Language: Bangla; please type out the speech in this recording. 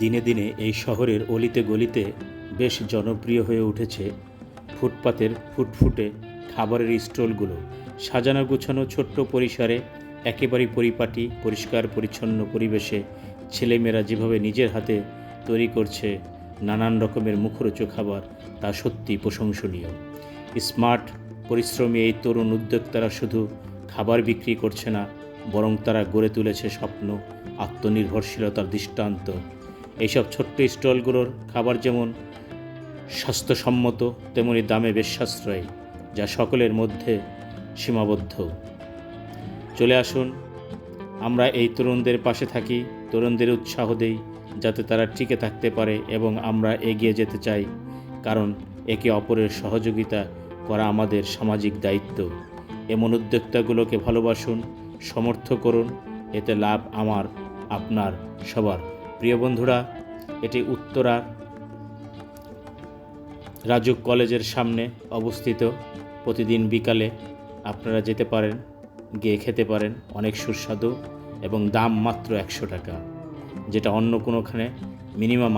দিনে দিনে এই শহরের অলিতে গলিতে বেশ জনপ্রিয় হয়ে উঠেছে ফুটপাতের ফুটফুটে খাবারের স্টলগুলো। সাজানো গোছানো ছোট্ট পরিসরে একেবারেই পরিপাটি পরিষ্কার পরিচ্ছন্ন পরিবেশে ছেলেমেয়েরা যেভাবে নিজের হাতে তৈরি করছে নানান রকমের মুখরোচক খাবার, তা সত্যি প্রশংসনীয়। স্মার্ট পরিশ্রমী এই তরুণ উদ্যোক্তারা শুধু খাবার বিক্রি করছে না, বরং তারা গড়ে তুলেছে স্বপ্ন, আত্মনির্ভরশীলতার দৃষ্টান্ত। এইসব ছোট্ট স্টলগুলোর খাবার যেমন স্বাস্থ্যসম্মত, তেমনি দামে বেশ সাশ্রয়ী, যা সকলের মধ্যে সীমাবদ্ধ। চলে আসুন, আমরা এই তরুণদের পাশে থাকি, তরুণদের উৎসাহ দেই যাতে তারা টিকে থাকতে পারে, এবং আমরা এগিয়ে যেতে চাই, কারণ একে অপরের সহযোগিতা করা আমাদের সামাজিক দায়িত্ব। এমন উদ্যোক্তাগুলোকে ভালোবাসুন, সমর্থ করুন, এতে লাভ আমার, আপনার, সবার। প্রিয় বন্ধুরা, এটি উত্তরার রাজুক কলেজের সামনে অবস্থিত। প্রতিদিন বিকালে আপনারা যেতে পারেন, গিয়ে খেতে পারেন। অনেক সুস্বাদু এবং দাম মাত্র 100 টাকা, যেটা অন্য কোনোখানে মিনিমাম